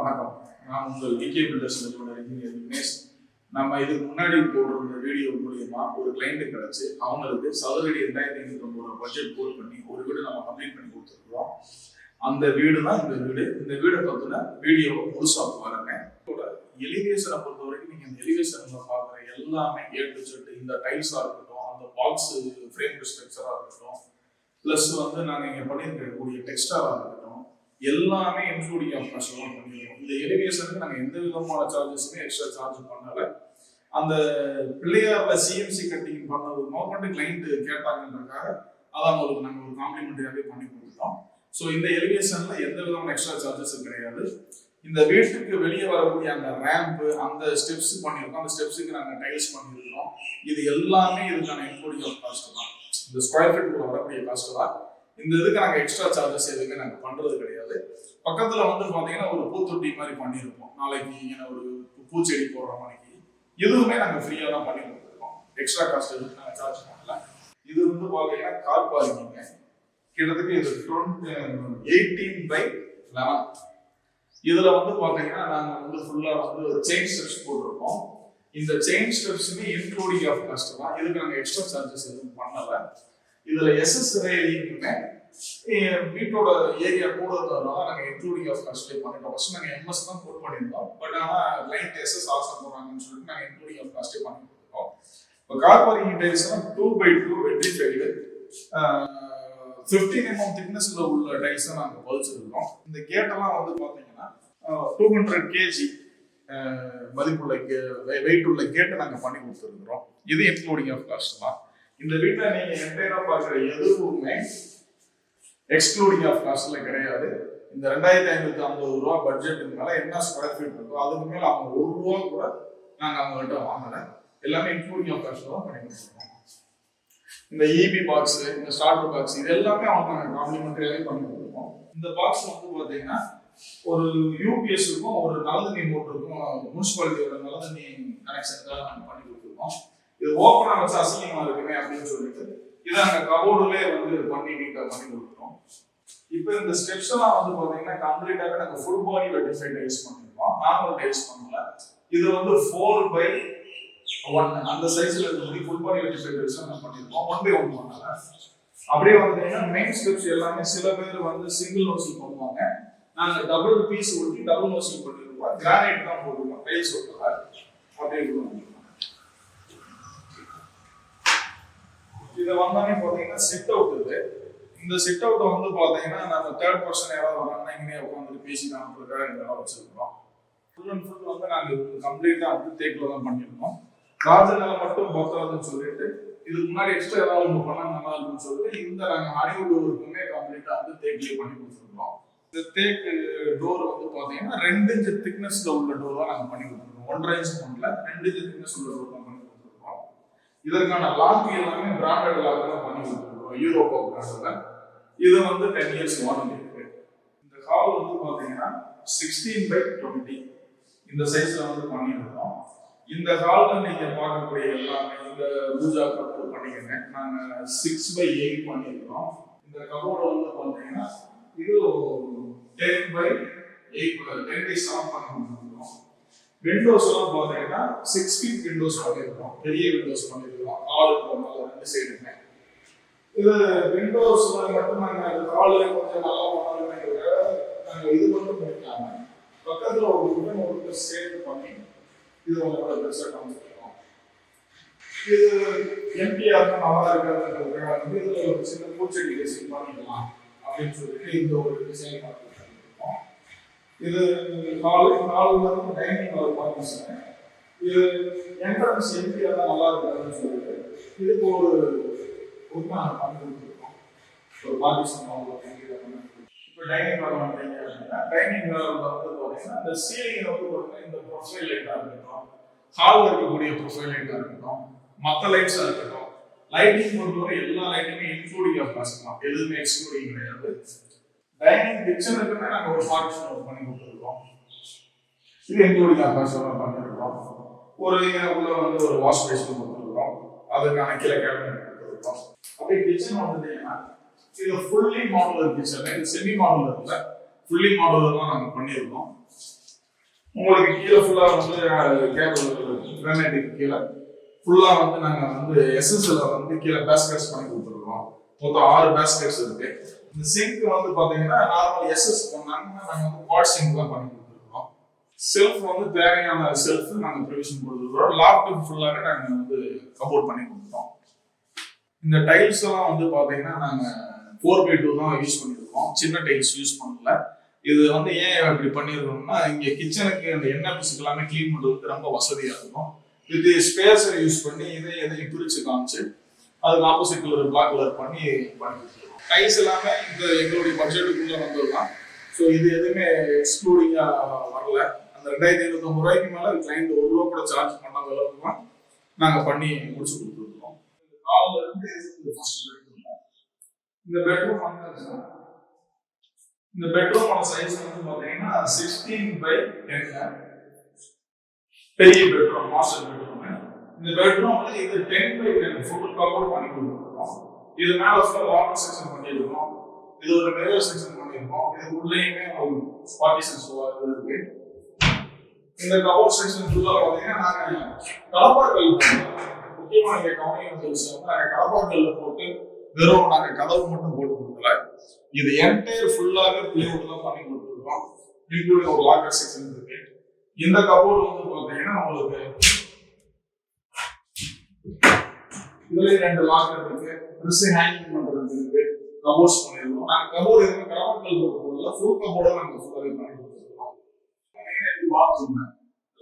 வணக்கம். நான் உங்கள் விகே பில்டர்ஸ் நிறுவனர் தினேஷ். நம்ம இதுக்கு முன்னாடி போடுற வீடியோ மூலியமா ஒரு கிளைண்ட் கிடைச்சு அவங்களுக்கு சதுரடி 2500 பட்ஜெட் போல் பண்ணி ஒரு வீடு நம்ம கம்ப்ளீட் பண்ணி கொடுத்துருக்கோம். அந்த வீடு தான் இந்த வீடு. இந்த வீடை பத்தின வீடியோவை முழுசா பாருங்க. எலிவேஷனை பொறுத்த வரைக்கும் நீங்க இந்த எலிவேஷன்ல பாக்குற எல்லாமே A to Z, இந்த டைல்ஸா இருக்கட்டும், அந்த பாக்ஸ் ஃப்ரேம் ஸ்ட்ரக்சரா இருக்கட்டும், பிளஸ் நாங்க இங்க பண்ணிருக்கக்கூடிய டெக்ஸ்டரா இருக்கட்டும், எல்லாமே இன்க்ளூடிங் ஆஃப் காஸ்ட் தான் பண்ணிருக்கோம். இந்த எலிவேஷனுக்கு நாங்க எந்த விதமான சார்ஜஸுமே எக்ஸ்ட்ரா சார்ஜ் பண்ணல. அந்த பிள்ளையார்ல சிஎம்சி கட்டிங் பண்ணது மட்டும் கிளைண்ட் கேட்டாங்கன்றதுக்காக அதான் உங்களுக்கு நாங்க ஒரு காம்ப்ளிமெண்டரியாவே பண்ணி கொடுத்துட்டோம். ஸோ இந்த எலிவேஷன்ல எந்த விதமான எக்ஸ்ட்ரா சார்ஜஸும் கிடையாது. இந்த வீட்டுக்கு வெளியே வரக்கூடிய அந்த ரேம்ப், அந்த ஸ்டெப்ஸ் பண்ணியிருக்கோம். அந்த ஸ்டெப்ஸுக்கு நாங்கள் டைல்ஸ் பண்ணியிருக்கோம். இது எல்லாமே இதுக்கான இன்க்ளூடிங் ஆஃப் காஸ்ட் தான். இந்த ஸ்கொயர் ஃபீட் வரக்கூடிய காஸ்ட் தான். இந்த இதுக்கு நாங்கள் எக்ஸ்ட்ரா சார்ஜஸ் எதுவுமே நாங்கள் பண்றது கிடையாது. பக்கத்துல பாத்தீங்கன்னா ஒரு பூத்தொட்டி மாதிரி பண்ணியிருப்போம். நாளைக்கு ஒரு பூச்செடி போடுற மாதிரி எதுவுமே நாங்கள் ஃப்ரீயா தான் பண்ணி கொடுத்துருக்கோம். எக்ஸ்ட்ரா காஸ்ட் எதுவும் நாங்கள் சார்ஜ் பண்ணல. இது பாத்தீங்கன்னா கார் பார்க்கிங்க. கிட்டத்தட்ட இது 18/11. இதுல பாத்தீங்கன்னா நாங்க ஃபுல்லா செயின் ஸ்டெப்ஸ் போட்டிருக்கோம். இந்த செயின் ஸ்டெப்ஸுமே இன்க்ளூடிங் ஆஃப் காஸ்ட் தான். இதுக்கு நாங்க எக்ஸ்ட்ரா சார்ஜஸ் எதுவும் பண்ணல. இதுல எஸ்எஸ் ரேலிங்குமே வீட்டோட ஏரியா கூட இருந்ததுனால நாங்க இன்க்ளூடிங் ஆஃப் காஸ்ட்லேயே பண்ணிட்டோம். ஃபர்ஸ்ட் நாங்க எம்எஸ் தான் போட் பண்ணியிருந்தோம். பட் ஆனா கிளைண்ட் எஸ்எஸ் ஆசை போடுறாங்கன்னு சொல்லிட்டு நாங்க இன்க்ளூடிங் ஆஃப் காஸ்ட்லேயே பண்ணி கொடுத்துருக்கோம். இப்போ car parking tiles 2x2 வெட்ரிஃபைடு 15 mm திக்னஸ்ல உள்ள டைல்ஸ் நாங்க பதிச்சிருக்கோம். இந்த கேட்டெல்லாம் பாத்தீங்கன்னா 200 kg மதிப்புள்ள வெயிட் உள்ள கேட்டை நாங்க பண்ணி கொடுத்துருக்கிறோம். இது இன்க்ளூடிங் ஆஃப் காஸ்ட் தான். இந்த வீட்டை நீங்க என்டையரா பாக்குற எதுவுமே எக்ஸ்க்ளூடிங் ஆஃப் காஸ்ட்ல கிடையாது. இந்த 2550 ரூபா பட்ஜெட் மேல என்ன ஸ்கொயர் ஃபீட் இருக்கோ அதுக்கு மேல அவங்க 1 ரூபா கூட நாங்க அவங்க கிட்ட வாங்கல. எல்லாமே இன்க்ளூடிங் ஆஃப் காஸ்ட்ல தான் பண்ணி கொடுத்துருக்கோம். இந்த இபி பாக்ஸ், இந்த ஸ்டார்டர் பாக்ஸ், இது எல்லாமே அவங்க நாங்க காம்ப்ளிமெண்டரியாவே பண்ணி கொடுத்துருக்கோம். இந்த பாக்ஸ் பாத்தீங்கன்னா ஒரு யூபிஎஸ் இருக்கும், ஒரு நல்லதண்ணி மோட்டர் இருக்கும், முனிசிபாலிட்டியோட நல்லதண்ணி கனெக்ஷனுக்காக நாங்க பண்ணி கொடுத்துருக்கோம். இது ஓப்பனா வச்சு அசிங்கமா இருக்குமே அப்படின்னு சொல்லிட்டு இதை நாங்க கபோர்டுலேயே பண்ணி நீட்டா பண்ணி கொடுத்துட்டோம். இப்போ இந்த ஸ்டெப்ஸ் எல்லாம் பாத்தீங்கன்னா கம்ப்ளீட்டாவே நாங்க ஃபுல் பாடி வெட்டிஃபைட் டைல்ஸ் பண்ணிருக்கோம். நார்மல் டைல்ஸ் பண்ணல. இது 4/1 அந்த சைஸ்ல இருக்கக்கூடிய ஃபுல் பாடி வெட்டிஃபைட் டைல்ஸ் நாங்க பண்ணிருக்கோம். 1/1 பண்ணல. அப்படியே பாத்தீங்கன்னா மெயின் ஸ்டெப்ஸ் எல்லாமே சில பேர் சிங்கிள் நோசில் பண்ணுவாங்க. நாங்க டபுள் பீஸ் ஒட்டி டபுள் நோசில் பண்ணிருக்கோம். கிரானைட் தான் போட்டுருக்கோம், டைல்ஸ் ஒட்டல. அப்படியே இதை பாத்தீங்கன்னா சிட் அவுட். இந்த சிட் அவுட் பாத்தீங்கன்னா நம்ம தேர்ட் பர்சன் யாராவது வராங்கன்னா இங்கே உட்காந்துட்டு பேசி காமிக்கிறதுக்காக இதெல்லாம் வச்சிருக்கோம். ஃபுல் அண்ட் ஃபுல் நாங்க கம்ப்ளீட்டா தேக்கில தான் பண்ணிருக்கோம். ராஜனால மட்டும் பத்தாதுன்னு சொல்லிட்டு இதுக்கு முன்னாடி எக்ஸ்ட்ரா ஏதாவது பண்ணா நல்லா இருக்குன்னு சொல்லிட்டு இந்த நாங்க ஹாலிவுட் டோருக்குமே கம்ப்ளீட்டா தேக்கிலே பண்ணி கொடுத்துருக்கோம். இந்த தேக்கு டோர் பாத்தீங்கன்னா 2 inch திக்னஸ்ல உள்ள டோர் தான் நாங்க பண்ணி கொடுத்துருக்கோம். 1.5 inch பண்ணல, 2 inch திக்னஸ் உள்ள டோர் தான் பண்ணி கொடுத்துருக்கோம். இதற்கான லாக் எல்லாமே பிராண்டட் லாக் தான் பண்ணி கொடுத்துருக்கோம், யூரோப்பா பிராண்ட்ல. இது 10 years வாரண்டி இருக்கு. இந்த ஹால் பாத்தீங்கன்னா 16/20 இந்த சைஸ்ல பண்ணிருக்கோம். இந்த ஹால்ல நீங்க பார்க்கக்கூடிய எல்லாமே இந்த பூஜா கப்பு பண்ணிக்கங்க. நாங்க 6/8 பண்ணிருக்கோம். இந்த கபோர்டு பாத்தீங்கன்னா இது 10/7 பண்ணி கொடுத்துருக்கோம். விண்டோஸ் எல்லாம் பாத்தீங்கன்னா 6 feet விண்டோஸ் பண்ணிருக்கோம். பெரிய விண்டோஸ் பண்ணிருக்கோம். ஹால் போனால 2 சைடுமே. இது விண்டோஸ்ல மட்டும் நாங்க ஹால் கொஞ்சம் நல்லா பண்ணணும்னு நாங்க இது மட்டும் பண்ணிக்கலாம பக்கத்துல ஒரு உடன் ஒரு சேர்த்து பண்ணி இது உங்களோட பெருசா காமிச்சிருக்கோம். இது எம்பிஆர் நல்லா இருக்கிறதுக்காக இதுல ஒரு சின்ன பூச்செடி டிசைன் பண்ணிக்கலாம் அப்படின்னு சொல்லிட்டு இந்த ஒரு டிசைன் பண்ணிருக்கோம். இது ஹால் டைனிங் ஹால் பார்ட்டிஷன். இது என்ட்ரன்ஸ் எம்பிஆர் தான் நல்லா இருக்கிறதுன்னு சொல்லிட்டு இதுக்கு ஒரு நாங்கள் பண்ணி கொடுத்துருக்கோம். ஒரு பார்ட்டிஷன் ஹால் இப்போ டைனிங் ஹால் வந்தீங்க அப்படின்னா டைனிங் ஹாலில் பார்த்தீங்கன்னா இந்த சீலிங் பார்த்தீங்கன்னா இந்த ப்ரொஃபைல் லைட்டாக இருக்கட்டும், ஹாலில் இருக்கக்கூடிய ப்ரொஃபைல் லைட்டாக இருக்கட்டும், மற்ற லைட்ஸாக இருக்கட்டும், லைட்டிங் பொறுத்தவரை எல்லா லைட்டுமே இன்க்ளூடிங் ஆஃப் காஸ்ட் தான், எதுவுமே எக்ஸ்க்ளூடிங் கிடையாது. டைனிங் கிச்சனுக்குமே நாங்கள் ஒரு பார்ட்டிஷன் பண்ணி கொடுத்துருக்கோம். இது இன்க்ளூடிங் ஆஃப் காஸ்ட் பண்ணிருக்கோம். ஒரு உள்ள ஒரு வாஷ் பேஷன் கொடுத்துருக்கோம். அதுக்கான கீழே கேபினட் கொடுத்துருக்கோம். அப்படியே கிச்சன் வந்துட்டீங்கன்னா இது ஃபுல்லி மாடுலர் கிச்சன். இது செமி மாடுலர்ல ஃபுல்லி மாடுலர் தான் நாங்கள் பண்ணியிருக்கோம். உங்களுக்கு கீழே ஃபுல்லா வந்து கேபிள் கிரானைட்டுக்கு கீழே ஃபுல்லா வந்து நாங்க வந்து எஸ்எஸ்எல் வந்து கீழே பேஸ்கெட்ஸ் பண்ணி கொடுத்துருக்கோம். மொத்தம் 6 பேஸ்கெட்ஸ் இருக்கு. இந்த சிங்க் வந்து பாத்தீங்கன்னா நார்மல் எஸ்எஸ் பண்ணாங்கன்னா நாங்க வந்து வாட் சிங்க் தான் பண்ணி கொடுத்துருக்கோம். செல்ஃப் வந்து தேவையான செல்ஃப் நாங்க ப்ரொவிஷன் கொடுத்துருக்கோம். லேப்டாப் ஃபுல்லாவே நாங்க வந்து கபோர்ட் பண்ணி கொடுத்துருக்கோம். இந்த டைல்ஸ் எல்லாம் வந்து பாத்தீங்கன்னா நாங்க 4x2 தான் யூஸ் பண்ணிருக்கோம். சின்ன டைல்ஸ் யூஸ் பண்ணல. இது வந்து ஏன் இப்படி பண்ணிருக்கோம்னா இங்க கிச்சனுக்கு அந்த எண்ணெய் பிசுக்கு எல்லாமே கிளீன் பண்றதுக்கு ரொம்ப வசதியா இருக்கும். இது ஸ்பேஸை யூஸ் பண்ணி எதையும் பிரிச்சு காமிச்சு அதுக்கு ஆப்போசிட் கலர் பிளாக் கலர் பண்ணி கொடுத்துருக்கோம். டைல்ஸ் எல்லாமே இந்த எங்களுடைய பட்ஜெட்டுக்குள்ள வந்ததுதான். ஸோ இது எதுவுமே எக்ஸ்க்ளூடிங்கா வரல. அந்த 2550 ரூபாய்க்கு மேல கிளைண்ட் ₹1 கூட சார்ஜ் பண்ணாத அளவுக்கு தான் நாங்க பண்ணி முடிச்சு கொடுத்துருக்கோம். காலில் இருந்து ஃபர்ஸ்ட் பெட்ரூம். இந்த பெட்ரூம் வந்து இந்த பெட்ரூமோட சைஸ் வந்து பாத்தீங்கன்னா 16x10 பெரிய பெட்ரூம், மாஸ்டர் பெட்ரூம். இந்த பெட்ரூம்ல இது 10x10 ஃபுல் கவர் பண்ணி கொடுத்துருக்கோம். இது மேல ஃபுல்லா வாட்டர் செக்ஷன் பண்ணிருக்கோம். இது ஒரு மிரர் செக்ஷன் பண்ணிருக்கோம். இது உள்ளேயுமே ஒரு பார்ட்டிஷன்ஸ் இருக்கு. இந்த கவர் செக்ஷன் ஃபுல்லா பாத்தீங்கன்னா நாங்க கலப்பாக்கல் முக்கியமா இங்க கவனிக்க விஷயம் கலப்பாக்கல்ல போட்டு வெறும் நாங்க கதவு மட்டும் போட்டு கொடுக்கல. இது என்டையர் ஃபுல்லாவே பிளேவுட் தான் பண்ணி கொடுத்துருக்கோம். இன்க்ளூடிங் ஒரு லாக்கர் செக்ஷன் இருக்கு. இந்த கபோர்டு வந்து பாத்தீங்கன்னா உங்களுக்கு இதுல 2 லாக்கர் இருக்கு. ட்ரெஸ் ஹேங்கிங் பண்றதுக்கு இருக்கு. கபோர்ட்ஸ் பண்ணிருக்கோம். நாங்க கபோர்டு எதுவுமே கலப்பாக்கல் போடல. ஃபுல் கபோர்டா நாங்க ஃபுல்லாவே பண்ணி கொடுத்துருக்கோம். பாத்ரூம்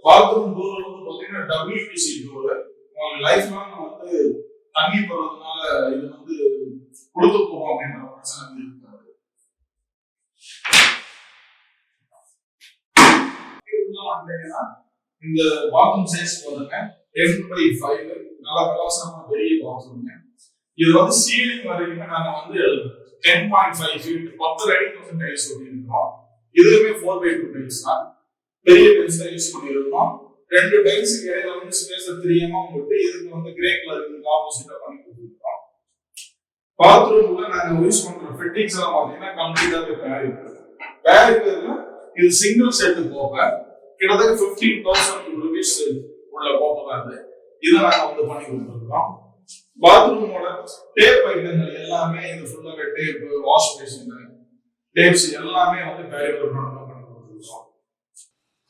பாத்ரூம் டோர் வந்து பாத்தீங்கன்னா WPC டோர். உங்களுக்கு லைஃப் லாங் வந்து தண்ணி போறதுனால இது வந்து கொடுத்து போகும் அப்படின்ற பிரச்சனை இருக்காது. இந்த பாத்ரூம் சைஸ் பாருங்க 10x5 நல்லா கலசமான பெரிய பாத்ரூம். இது வந்து சீலிங் வரைக்குமே நாங்க வந்து 10.5 feet 10 அடி டைல்ஸ் ஒட்டியிருக்கோம். இதுவுமே 4x2 டைல்ஸ் தான். பெரிய டைல்ஸ் தான் யூஸ் பண்ணியிருக்கோம். 2 டைல்ஸுக்கு இடையில வந்து ஸ்பேஸ் 3 mm விட்டு இதுக்கு வந்து கிரே கலருக்கு ஆப்போசிட்டா பண்ணி கொடுத்துருக்கோம். பாத்ரூம்ல நாங்க யூஸ் பண்ற ஃபிட்டிங்ஸ் எல்லாம் பாத்தீங்கன்னா கம்ப்ளீட்டாவே பேரிங்ல இது சிங்கிள் செட் போக கிட்டத்தட்ட 15,000 rupees உள்ள போக இதை நாங்க வந்து பண்ணி கொடுத்துருக்கோம். பாத்ரூமோட டேப் ஐட்டங்கள் எல்லாமே இது ஃபுல்லாவே டேப், வாஷ் பேசின், டேப்ஸ் எல்லாமே வந்து பேரிவர் பண்ணி கொடுத்துருக்கோம்.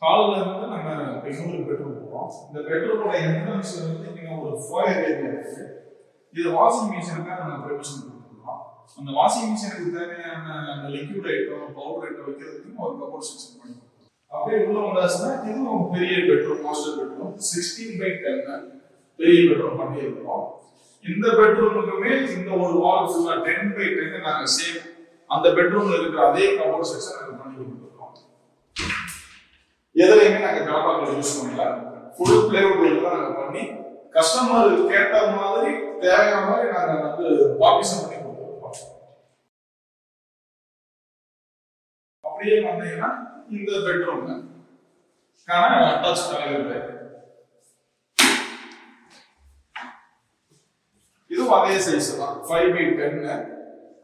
ஹால்ல இருந்து நம்ம இன்னொரு பெட்ரூம் போறோம். இந்த பெட்ரூமோட என்ட்ரன்ஸ் வந்து நீங்க ஒரு ஃபோயர் ஏரியா இருக்கு. இது வாஷிங் மிஷினுக்காக நம்ம ப்ரொவிஷன் கொடுத்துருக்கோம். அந்த வாஷிங் மிஷினுக்கு தேவையான அந்த லிக்விட் ஐட்டம், பவுடர் ஐட்டம் வைக்கிறதுக்கு ஒரு கபோர்ட் செக்ஷன் பண்ணி கொடுத்துருக்கோம். அப்படியே உள்ள வந்தாச்சுன்னா இதுவும் பெரிய பெட்ரூம், மாஸ்டர் பெட்ரூம் 16x10 பெரிய பெட்ரூம் பண்ணியிருக்கோம். இந்த பெட்ரூமுக்குமே இந்த ஒரு வால் ஃபுல்லா 10x10 நாங்க சேம் அந்த பெட்ரூம்ல இருக்கிற அதே கபோர்ட் செக்ஷன் நாங்க பண்ணி கொடுத்துருக்கோம். எதுலையுமே நாங்க கலப்பாக்கள் யூஸ் பண்ணல. ஃபுல் பிளேவுட் தான் நாங்க பண்ணி கஸ்டமர் கேட்ட மாதிரி தேவையான மாதிரி நாங்க வந்து பார்ட்டிஷன் பண்ணி கொடுத்துருக்கோம். அப்படியே வந்தீங்கன்னா இந்த பெட்ரூம் அட்டாச் டாய்லெட். இதுவும் அதே சைஸ் தான் 5x10.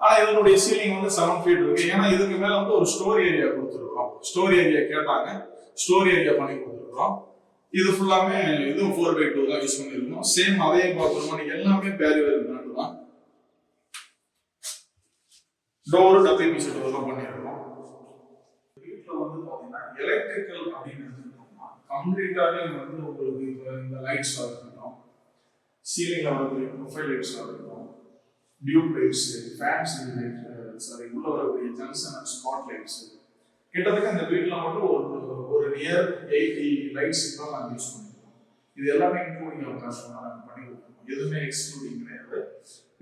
ஆனா இதனுடைய சீலிங் வந்து 7 feet இருக்கு. ஏன்னா இதுக்கு மேல வந்து ஒரு ஸ்டோர் ஏரியா கொடுத்துருக்கோம். ஸ்டோர் ஏரியா கேட்டாங்க, ஸ்டோர் ஏரியா பண்ணி கொடுத்துருக்கோம். இது ஃபுல்லாமே இதுவும் 4x2 தான் யூஸ் பண்ணிருக்கோம். சேம் அதே பாத்ரூம் எல்லாமே பேரிவர் பிராண்ட் தான். டோர் WPC டோர் தான் பண்ணிருக்கோம். வீட்ல வந்து பாத்தீங்கன்னா எலக்ட்ரிக்கல் அப்படின்னு எடுத்துக்கிட்டோம்னா கம்ப்ளீட்டாவே வந்து உங்களுக்கு இந்த லைட்ஸ் இருக்கட்டும், சீலிங்ல வந்து ப்ரொஃபைல் லைட்ஸ் இருக்கட்டும், டியூப் லைட்ஸ், ஃபேன்சி லைட், உள்ள வரக்கூடிய ஜங்ஷன் அண்ட் ஸ்பாட் லைட்ஸ், கிட்டத்தட்ட இந்த வீட்டில் மட்டும் ஒரு நியர் 80 லைட்ஸ் தான் நாங்கள் யூஸ் பண்ணிருக்கோம். இது எல்லாமே இன்க்ளூடிங் நாங்கள் பண்ணி கொடுத்துருக்கோம். எதுவுமே எக்ஸ்க்ளூடிங் கிடையாது.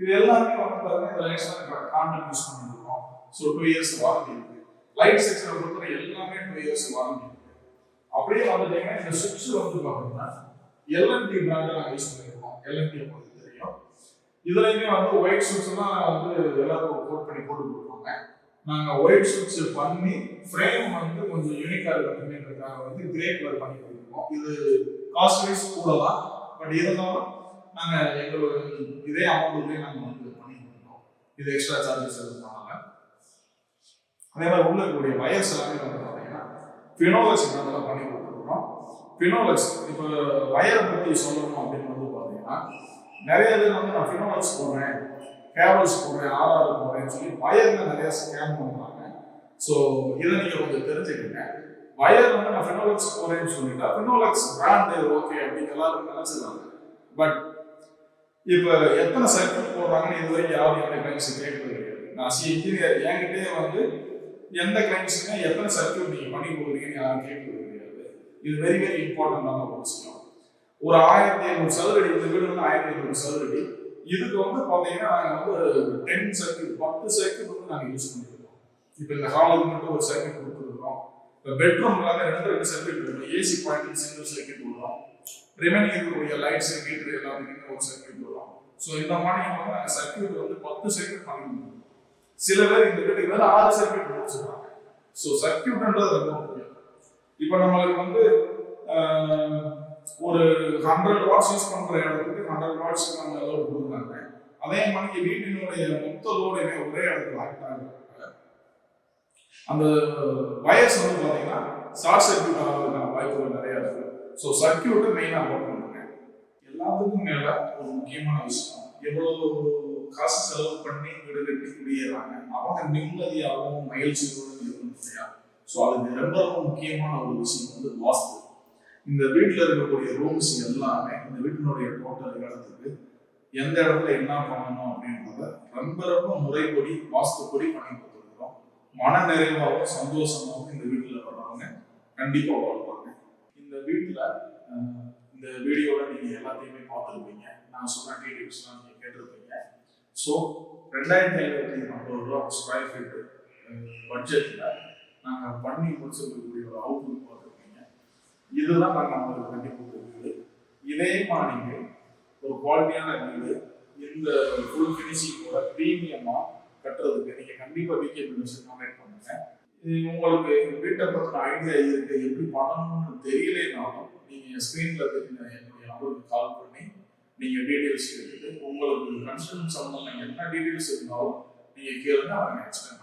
இது எல்லாமே வந்து பாருங்க இந்த லைட்ஸ் தான் கான்ட்ராக்ட் யூஸ் பண்ணிருக்கோம். ஸோ 2 years வாரண்டி இருக்கு. லைட் செக்ஷனை பொறுத்தவரை எல்லாமே 2 years வாரண்டி இருக்கு. அப்படியே வந்துட்டீங்கன்னா இந்த சுவிட்ச் வந்து பார்த்தீங்கன்னா LNT பிராண்டை நாங்கள் யூஸ் பண்ணிருக்கோம். LNT உங்களுக்கு தெரியும். இதுலையுமே வந்து ஒயிட் சுவிட்ச் எல்லாம் வந்து எல்லாரும் கோட் பண்ணி போட்டு கொடுப்பாங்க. நாங்கள் ஒயிட் சுவிட்ச் பண்ணி ஃப்ரேம் வந்து கொஞ்சம் யூனிக்காக இருக்கணுன்றதுக்காக வந்து கிரே கலர் பண்ணி கொடுத்துருக்கோம். இது காஸ்ட் வைஸ் கூட தான், பட் இருந்தாலும் நாங்கள் எங்களோட இதே அமௌண்ட்லேயே நாங்கள் வந்து பண்ணி கொடுத்துருக்கோம். இது எக்ஸ்ட்ரா சார்ஜஸ் எதுவும் பண்ணல. அதே மாதிரி உள்ள இருக்கக்கூடிய வயர்ஸ் எல்லாமே வந்து பார்த்தீங்கன்னா ஃபினோலெக்ஸ் நாங்கள் பண்ணி கொடுத்துருக்கோம். ஃபினோலெக்ஸ் இப்போ வயரை பற்றி சொல்லணும் அப்படின்னு வந்து பார்த்தீங்கன்னா நிறைய பேர் வந்து நான் ஃபினோலெக்ஸ் போடுறேன், கேபிள்ஸ் போடுறேன், ஆர்ஆர் போடுறேன்னு சொல்லி வயரில் நிறைய ஸ்கேம் பண்ணுறாங்க. ஸோ இதை நீங்கள் கொஞ்சம் தெரிஞ்சுக்கங்க. வயர் வந்து நான் ஃபினோலெக்ஸ் போறேன்னு சொல்லிட்டா ஃபினோலெக்ஸ் பிராண்டு ஓகே அப்படின்னு எல்லாரும் நினைச்சிருக்காங்க. பட் இப்போ எத்தனை சர்க்யூட் போடுறாங்கன்னு இது வரைக்கும் யாரும் எந்த கிளைண்ட்ஸ் கேட்கறது கிடையாது. நான் இன்ஜினியர் என்கிட்டே வந்து எந்த கிளைண்ட்ஸுமே எத்தனை சர்க்யூட் நீங்க பண்ணி கொடுக்குறீங்கன்னு யாரும் கேட்கறது கிடையாது. இது வெரி வெரி இம்பார்ட்டன்டான ஒரு விஷயம். ஒரு 1500 சதுரடி, இந்த வீடு வந்து 1500 சதுரடி. இதுக்கு வந்து பார்த்தீங்கன்னா நாங்கள் வந்து 10 சர்க்யூட் 10 சர்க்யூட் வந்து நாங்கள் யூஸ் பண்ணிருக்கோம். இப்போ இந்த ஹாலுக்கு மட்டும் ஒரு சர்க்யூட் கொடுத்துருக்கோம். இப்போ பெட்ரூம் எல்லாமே 2 சர்க்யூட் கொடுக்குறோம். ஏசி பாயிண்ட் சிங்கிள் சர்க்யூட் கொடுக்குறோம். ரிமைனிங் இருக்கக்கூடிய லைட்ஸ் ஹீட்டர் எல்லாத்துக்குமே ஒரு சர்க்யூட் கொடுக்குறோம். ஸோ இந்த மாதிரி வந்து நாங்கள் சர்க்யூட் வந்து 10 சர்க்யூட் பண்ணிருக்கோம். சில பேர் இந்த வீட்டுக்கு மேலே 6 சர்க்யூட் கொடுத்துருக்காங்க. ஸோ சர்க்யூட்ன்றது ரொம்ப முக்கியம். இப்போ நம்மளுக்கு வந்து ஒரு 100 வாட்ஸ் யூஸ் பண்ற இடத்துக்கு 100 வாட்ஸ் நம்ம லோடு கொடுக்குறாங்க. அதே மாதிரி வீட்டினுடைய மொத்த லோடுமே ஒரே இடத்துல ஆக்ட் ஆகுறாங்க. அந்த வயர்ஸ் வந்து பார்த்தீங்கன்னா ஷார்ட் சர்க்யூட் ஆகிறதுக்கான வாய்ப்புகள் நிறைய இருக்கு. ஸோ சர்க்யூட்டை மெயினாக ஒர்க் பண்ணுங்க. எல்லாத்துக்கும் மேலே ஒரு முக்கியமான விஷயம், எவ்வளோ காசு செலவு பண்ணி வீடு கட்டி குடியேறாங்க, அவங்க நிம்மதியாகவும் மகிழ்ச்சியோடும் இருக்கணும் இல்லையா? ஸோ அதுக்கு ரொம்ப ரொம்ப முக்கியமான ஒரு விஷயம் வந்து வாஸ்து. இந்த வீட்டில் இருக்கக்கூடிய ரூம்ஸ் எல்லாமே இந்த வீட்டினுடைய டோட்டல் இடத்துக்கு எந்த இடத்துல என்ன பண்ணணும் அப்படின்றத ரொம்ப ரொம்ப முறைப்படி வாஸ்துப்படி பண்ணி கொடுத்துருக்கோம். மன நிறைவாகவும் சந்தோஷமாகவும் இந்த வீட்டில் வர்றவங்க கண்டிப்பாக வாழ்வாங்க. இந்த வீட்டில் இந்த வீடியோவில் நீங்கள் எல்லாத்தையுமே பார்த்துருப்பீங்க. நான் சொன்ன டீட்டெயில்ஸ்லாம் நீங்கள் கேட்டிருப்பீங்க. ஸோ 2550 ரூபா ஸ்கொயர் ஃபீட்டு பட்ஜெட்டில் நாங்கள் பண்ணி முடிச்சிருக்கக்கூடிய ஒரு அவுட்லுக் பார்த்துருப்பீங்க. இதுதான் நாங்கள் அவங்களுக்கு கட்டி கொடுத்துருக்குது. இதே மாதிரி ஒரு குவாலிட்டியான வீடு இந்த ஃபுல் ஃபினிஷிங்கோட ப்ரீமியமாக கட்டுறதுக்கு நீங்கள் கண்டிப்பாக விகே பில்டர்ஸ் கான்டாக்ட் பண்ணுங்க. உங்களுக்கு வீட்டை பற்றின ஐடியா இருக்கு, எப்படி பண்ணணும்னு தெரியலனாலும் நீங்கள் ஸ்க்ரீனில் தெரிஞ்ச என்னுடைய நம்பருக்கு கால் பண்ணி நீங்கள் டீட்டெயில்ஸ் கேட்டுட்டு உங்களுக்கு கன்ஸ்ட்ரக்ஷன் சம்பந்தம் என்ன டீட்டெயில்ஸ் இருந்தாலும் நீங்கள் கேளுங்க, அவங்க எக்ஸ்பிளைன்